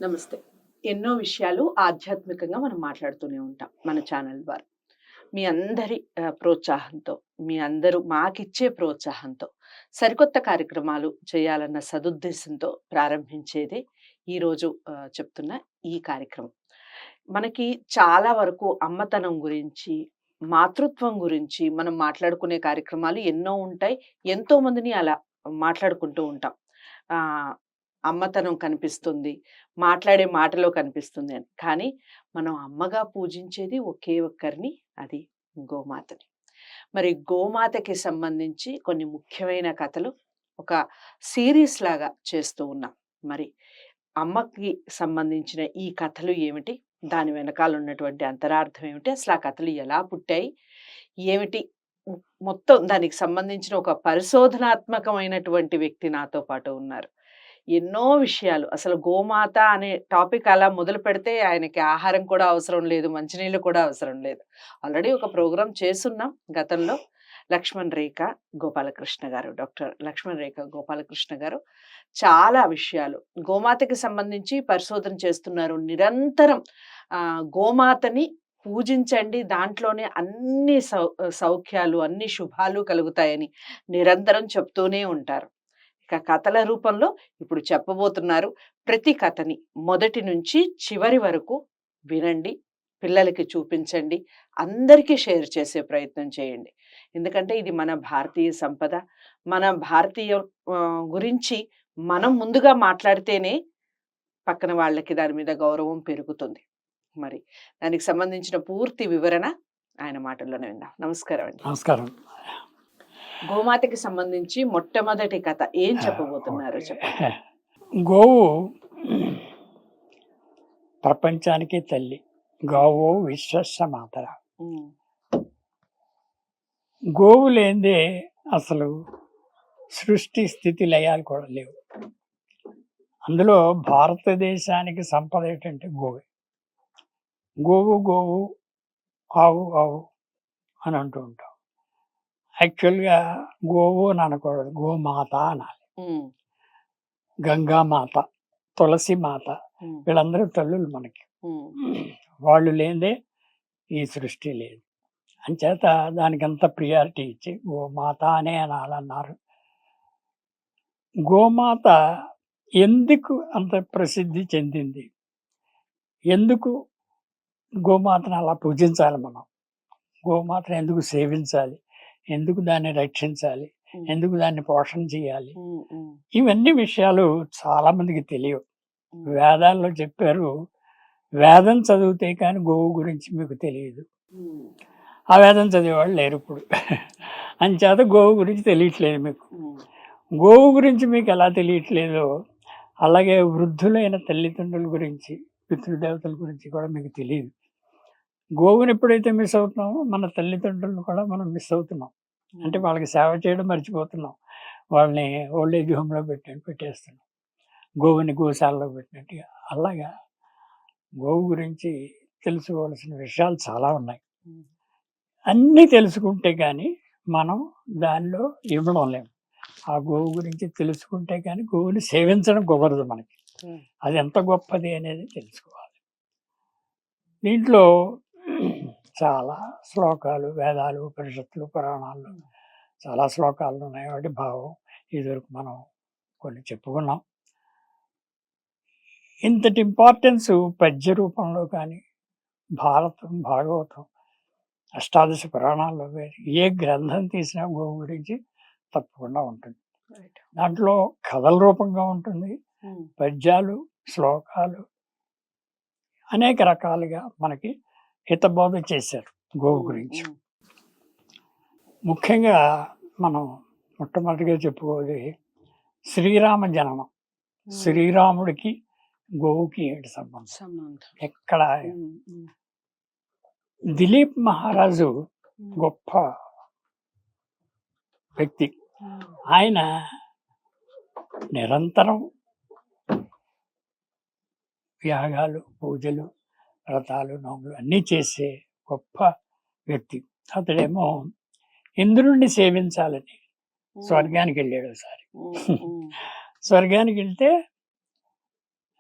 నమస్తే. ఎన్నో విషయాలు ఆధ్యాత్మికంగా మనం మాట్లాడుతూనే ఉంటాం మన ఛానల్ ద్వారా. మీ అందరి ప్రోత్సాహంతో, మీ అందరూ మాకిచ్చే ప్రోత్సాహంతో సరికొత్త కార్యక్రమాలు చేయాలన్న సదుద్దేశంతో ప్రారంభించేదే ఈరోజు చెప్తున్న ఈ కార్యక్రమం. మనకి చాలా వరకు అమ్మతనం గురించి, మాతృత్వం గురించి మనం మాట్లాడుకునే కార్యక్రమాలు ఎన్నో ఉంటాయి. ఎంతో మందిని అలా మాట్లాడుకుంటూ ఉంటాం. ఆహ్, అమ్మతనం కనిపిస్తుంది. మాట్లాడే మాటలో కనిపిస్తుంది అని. కానీ మనం అమ్మగా పూజించేది ఒకే ఒక్కరిని, అది గోమాతని. మరి గోమాతకి సంబంధించి కొన్ని ముఖ్యమైన కథలు ఒక సీరీస్ లాగా చేస్తూ ఉన్నాం. మరి అమ్మకి సంబంధించిన ఈ కథలు ఏమిటి? దాని వెనకాల ఉన్నటువంటి అంతరార్థం ఏమిటి? అసలు ఆ కథలు ఎలా పుట్టాయి? ఏమిటి? మొ మొత్తం దానికి సంబంధించిన ఒక పరిశోధనాత్మకమైనటువంటి వ్యక్తి నాతో పాటు ఉన్నారు. ఎన్నో విషయాలు అసలు గోమాత అనే టాపిక్ అలా మొదలుపెడితే ఆయనకి ఆహారం కూడా అవసరం లేదు. మంచినీళ్ళు కూడా అవసరం లేదు. ఆల్రెడీ ఒక ప్రోగ్రామ్ చేసున్నాం గతంలో. లక్ష్మణ్ రేఖ గోపాలకృష్ణ గారు. డాక్టర్ లక్ష్మణ్ రేఖ గోపాలకృష్ణ గారు చాలా విషయాలు గోమాతకి సంబంధించి పరిశోధన చేస్తున్నారు. నిరంతరం గోమాతని పూజించండి. దాంట్లోనే అన్ని సౌఖ్యాలు, అన్ని శుభాలు కలుగుతాయని నిరంతరం చెప్తూనే ఉంటారు. ఇక కథల రూపంలో ఇప్పుడు చెప్పబోతున్నారు. ప్రతి కథని మొదటి నుంచి చివరి వరకు వినండి. పిల్లలకి చూపించండి. అందరికీ షేర్ చేసే ప్రయత్నం చేయండి. ఎందుకంటే ఇది మన భారతీయ సంపద. మన భారతీయ గురించి మనం ముందుగా మాట్లాడితేనే పక్కన వాళ్ళకి దాని మీద గౌరవం పెరుగుతుంది. మరి దానికి సంబంధించిన పూర్తి వివరణ ఆయన మాటల్లోనే విందాం. నమస్కారం అండి. నమస్కారం. గోమాతకి సంబంధించి మొట్టమొదటి కథ ఏం చెప్పబోతున్నారు చెప్పండి. గోవు ప్రపంచానికి తల్లి. గోవు విశ్వస్య మాతర. గోవు లేనిదే అసలు సృష్టి స్థితి లయాలు కూడా లేవు. అందులో భారతదేశానికి సంపద ఏంటంటే గోవే. గోవు గోవు, ఆవు ఆవు అని అంటూ ఉంటాం. యాక్చువల్గా గోవు అని అనకూడదు, గోమాత అనాలి. గంగామాత, తులసి మాత, వీళ్ళందరూ తల్లులు మనకి. వాళ్ళు లేదే ఈ సృష్టి లేదు. అంచేత దానికి అంత ప్రియారిటీ ఇచ్చి గోమాత అనే అనాలన్నారు. గోమాత ఎందుకు అంత ప్రసిద్ధి చెందింది? ఎందుకు గోమాతను అలా పూజించాలి? మనం గోమాతను ఎందుకు సేవించాలి? ఎందుకు దాన్ని రక్షించాలి? ఎందుకు దాన్ని పోషణ చేయాలి? ఇవన్నీ విషయాలు చాలా మందికి తెలియవు. వేదాల్లో చెప్పారు, వేదం చదివితే కానీ గోవు గురించి మీకు తెలియదు. ఆ వేదం చదివేవాళ్ళు లేరు ఇప్పుడు. అంచేత గోవు గురించి తెలియట్లేదు మీకు. గోవు గురించి మీకు ఎలా తెలియట్లేదో అలాగే వృద్ధులైన తల్లిదండ్రుల గురించి, పితృదేవతల గురించి కూడా మీకు తెలియదు. గోవుని ఎప్పుడైతే మిస్ అవుతున్నామో మన తల్లిదండ్రులను కూడా మనం మిస్ అవుతున్నాం. అంటే వాళ్ళకి సేవ చేయడం మర్చిపోతున్నాం. వాళ్ళని ఓల్డేజ్ హోమ్లో పెట్టేస్తున్నాం. గోవుని గోశాలలో పెట్టినట్టుగా. అలాగా గోవు గురించి తెలుసుకోవాల్సిన విషయాలు చాలా ఉన్నాయి. అన్నీ తెలుసుకుంటే కానీ మనం దానిలో ఇవ్వడం లేము. ఆ గోవు గురించి తెలుసుకుంటే కానీ గోవుని సేవించడం కుదరదు మనకి. అది ఎంత గొప్పది అనేది తెలుసుకోవాలి. దీంట్లో చాలా శ్లోకాలు, వేదాలు, ఉపనిషత్తులు, పురాణాల్లో చాలా శ్లోకాలు ఉన్నాయి. వాటి భావం ఇదివరకు మనం కొన్ని చెప్పుకున్నాం. ఇంతటి ఇంపార్టెన్స్ పద్య రూపంలో కానీ భారతం, భాగవతం, అష్టాదశ పురాణాల్లో ఏ గ్రంథం తీసినా గోవు గురించి తప్పకుండా ఉంటుంది. దాంట్లో కథల రూపంగా ఉంటుంది, పద్యాలు, శ్లోకాలు అనేక రకాలుగా మనకి హితబోధ చేశారు గోవు గురించి. ముఖ్యంగా మనం మొట్టమొదటిగా చెప్పుకోవాలి శ్రీరామ జననం. శ్రీరాముడికి గోవుకి ఏంటి సంబంధం? ఎక్కడ? దిలీప్ మహారాజు గొప్ప వ్యక్తి. ఆయన నిరంతరం యాగాలు, పూజలు, వ్రతాలు, నోములు అన్నీ చేసే గొప్ప వ్యక్తి. అతడేమో ఇంద్రుణ్ణి సేవించాలని స్వర్గానికి వెళ్ళాడు ఒకసారి. స్వర్గానికి వెళ్తే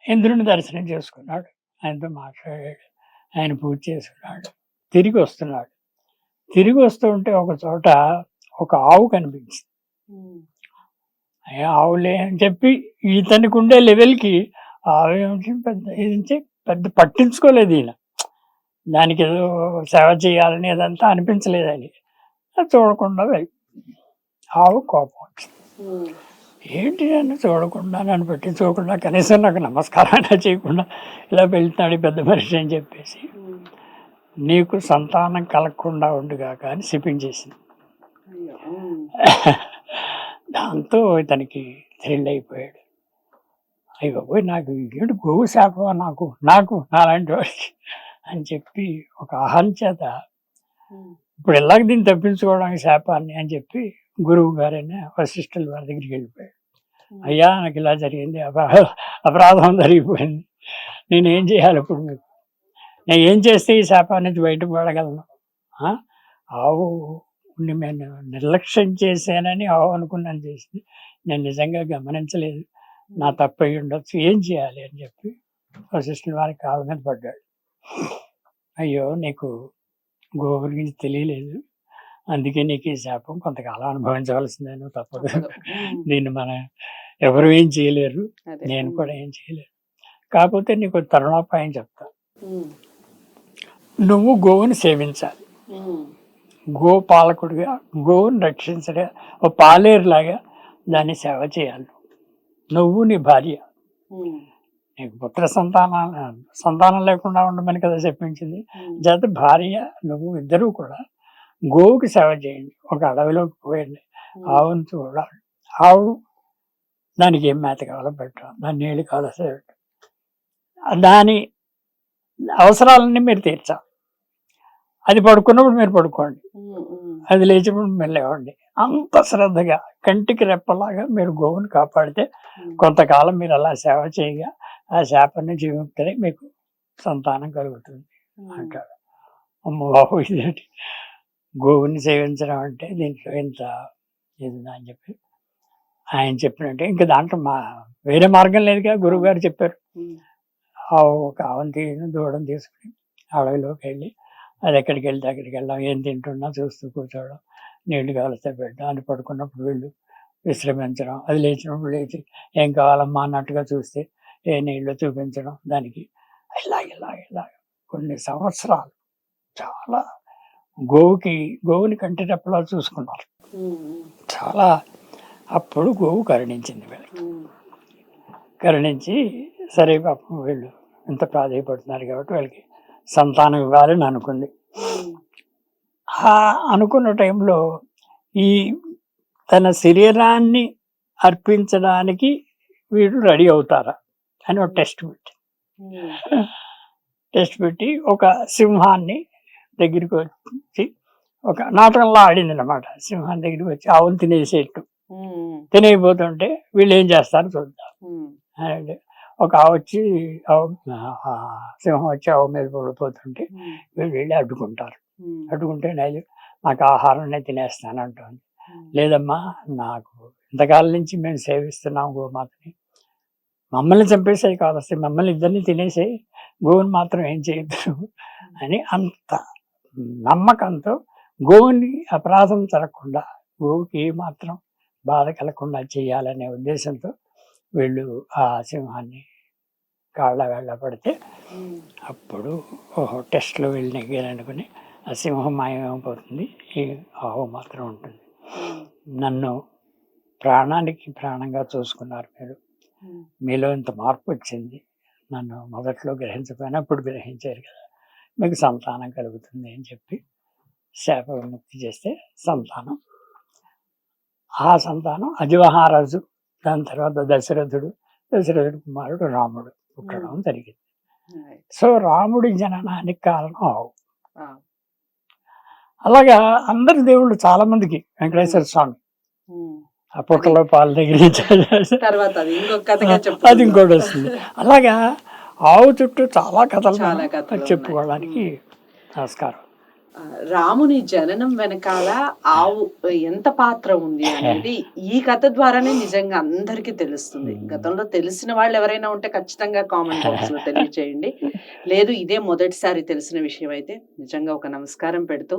ఇంద్రుని దర్శనం చేసుకున్నాడు, ఆయనతో మాట్లాడాడు, ఆయన పూజ చేసుకున్నాడు, తిరిగి వస్తున్నాడు. తిరిగి వస్తూ ఉంటే ఒక చోట ఒక ఆవు కనిపించింది. ఆవులే అని చెప్పి ఇతనికి ఉండే లెవెల్కి ఆవు ఏమిటి పెద్ద ఇది పెద్ద పట్టించుకోలేదు ఈయన. దానికి ఏదో సేవ చేయాలని అదంతా అనిపించలేదు అని చూడకుండా ఆవు కోపం వచ్చింది. ఏంటి నన్ను చూడకుండా, నన్ను పట్టించుకోకుండా, కనీసం నాకు నమస్కారాన్ని చేయకుండా ఇలా వెళ్తున్నాడు పెద్ద మనిషి అని చెప్పేసి, నీకు సంతానం కలగకుండా ఉండుగాక అని శపించేసింది. దాంతో ఇతనికి థ్రిల్ అయిపోయాడు. అయ్యో నాకు ఏంటి గోవు శాపమా నాకు నాకు నాలాంటి వాడికి అని చెప్పి ఒక అహంచేత ఇప్పుడు ఎలాగ దీన్ని తప్పించుకోవడానికి శాపాన్ని అని చెప్పి గురువు గారైనా వశిష్ఠుల వారి దగ్గరికి వెళ్ళిపోయాడు. అయ్యా నాకు ఇలా జరిగింది, అపరాధం జరిగిపోయింది, నేనేం చేయాలి ఇప్పుడు, మీకు నేను ఏం చేస్తే ఈ శాపాన్ని నుంచి బయటపడగలను? ఆవు నేను నిర్లక్ష్యం చేశానని ఆవు అనుకున్నాను చేసింది, నేను నిజంగా గమనించలేదు, నా తప్పు అయి ఉండొచ్చు, ఏం చేయాలి అని చెప్పి వశిష్ఠుల వారి కాళ్ళ మీద పడ్డాడు. అయ్యో నీకు గోవు గురించి తెలియలేదు, అందుకే నీకు ఈ శాపం కొంతకాలం అనుభవించవలసిందే, నువ్వు తప్పదు, దీన్ని మన ఎవరు ఏం చేయలేరు, నేను కూడా ఏం చేయలేరు. కాకపోతే నీకు తరుణోపాయం చెప్తా, నువ్వు గోవుని సేవించాలి, గోపాలకుడిగా గోవుని రక్షించగా ఓ పాలేరులాగా దాన్ని సేవ చేయాలి. నువ్వు నీ భార్య, నీకు పుత్ర సంతానం లేకుండా ఉండమని కదా చెప్పించింది, జత భార్య నువ్వు ఇద్దరూ కూడా గోవుకి సేవ చేయండి. ఒక అడవిలోకి పోయండి, ఆవును చూడాలి, ఆవు దానికి ఏం మేత కావాలో పెట్టాలి, దాని నీళ్ళు కావాలో పెట్టాలి, దాని అవసరాలన్నీ మీరు తీర్చాలి. అది పడుకున్నప్పుడు మీరు పడుకోండి, అది లేచినప్పుడు మీరు లేవండి. అంత శ్రద్ధగా కంటికి రెప్పలాగా మీరు గోవుని కాపాడితే కొంతకాలం మీరు అలా సేవ చేయగా ఆ శాపం నుంచి విముక్తమై మీకు సంతానం కలుగుతుంది అంటాడు. అమ్మ బాబు, ఇదేంటి గోవుని సేవించడం అంటే దీంట్లో ఇంత ఇది అని చెప్పి ఆయన చెప్పినట్టే ఇంకా దాంట్లో వేరే మార్గం లేదుగా. గురువు గారు చెప్పారు, ఒక ఆవును దూడని తీసుకుని అడవిలోకి వెళ్ళి అది ఎక్కడికి వెళ్తే అక్కడికి వెళ్ళాం, ఏం తింటున్నా చూస్తూ కూర్చోవడం, నీళ్లు కావలిస్తే పెట్టడం, అది పడుకున్నప్పుడు వీళ్ళు విశ్రమించడం, అది లేచినప్పుడు లేచి ఏం కావాలమ్మా అన్నట్టుగా చూస్తే ఏ నీళ్ళు చూపించడం, దానికి ఇలా కొన్ని సంవత్సరాలు చాలా గోవుని కంటిరెప్పలా చూసుకున్నారు చాలా. అప్పుడు గోవు కరుణించింది వీళ్ళకి. కరుణించి సరే పాపం వీళ్ళు ఇంత ప్రాధాయపడుతున్నారు కాబట్టి వీళ్ళకి సంతానం ఇవ్వాలని అనుకుంది. అనుకున్న టైంలో ఈ తన శరీరాన్ని అర్పించడానికి వీడు రెడీ అవుతారా అని ఒక టెస్ట్ పెట్టి ఒక సింహాన్ని దగ్గరికి వచ్చి ఒక నాటకంలా ఆడింది అన్నమాట. సింహాన్ని దగ్గరికి వచ్చి ఆవును తినేయబోతుంటే వీళ్ళు ఏం చేస్తారో చూద్దాం అని ఒక ఆవు వచ్చి సింహం వచ్చి ఆవు మీద పడిపోతుంటే వీళ్ళు వెళ్ళి అడ్డుకుంటారు. అడ్డుకుంటే నాకు ఆహారం నేను తినేస్తాను అంటుంది. లేదమ్మా, నాకు ఇంతకాలం నుంచి మేము సేవిస్తున్నాం గోమాతని, మమ్మల్ని చంపేసేది కావస్తే మమ్మల్ని ఇద్దరిని తినేసేయి, గోవుని మాత్రం ఏం చేయొద్దు అని అంత నమ్మకంతో గోవుని అపరాధం జరగకుండా, గోవుకి ఏమాత్రం బాధ కలగకుండా చేయాలనే ఉద్దేశంతో వీళ్ళు ఆ సింహాన్ని కాళ్ళ పడితే అప్పుడు టెస్ట్లో వీళ్ళు నెగ్గారనుకుని ఆ సింహం మాయమైపోతుంది, ఈ ఆవు మాత్రం ఉంటుంది. నన్ను ప్రాణానికి ప్రాణంగా చూసుకున్నారు మీరు, మీలో ఇంత మార్పు వచ్చింది, నన్ను మొదట్లో గ్రహించకపోయినా ఇప్పుడు గ్రహించారు కదా, మీకు సంతానం కలుగుతుంది అని చెప్పి శాప విముక్తి చేస్తే సంతానం. ఆ సంతానం అజిమహారాజు, దాని తర్వాత దశరథుడు కుమారుడు రాముడు పుట్టడం జరిగింది. సో రాముడి జననానికి కారణం ఆవు. అలాగా అందరి దేవుళ్ళు చాలా మందికి, వెంకటేశ్వర స్వామి ఆ పుట్టలో పాలు దగ్గర అది ఇంకోటి వస్తుంది. అలాగా ఆవు చుట్టూ చాలా కథలు చెప్పుకోవడానికి నమస్కారం. రాముని జననం వెనకాల ఆవు ఎంత పాత్ర ఉంది అనేది ఈ కథ ద్వారానే నిజంగా అందరికీ తెలుస్తుంది. గతంలో తెలిసిన వాళ్ళు ఎవరైనా ఉంటే ఖచ్చితంగా కామెంట్ బాక్స్ లో తెలియచేయండి. లేదు ఇదే మొదటిసారి తెలిసిన విషయం అయితే నిజంగా ఒక నమస్కారం పెడుతూ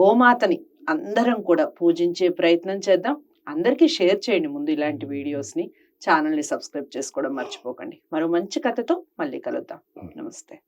గోమాతని అందరం కూడా పూజించే ప్రయత్నం చేద్దాం. అందరికీ షేర్ చేయండి ముందు ఇలాంటి వీడియోస్ ని. ఛానల్ ని సబ్స్క్రైబ్ చేసుకోవడం మర్చిపోకండి. మరో మంచి కథతో మళ్ళీ కలుద్దాం. నమస్తే.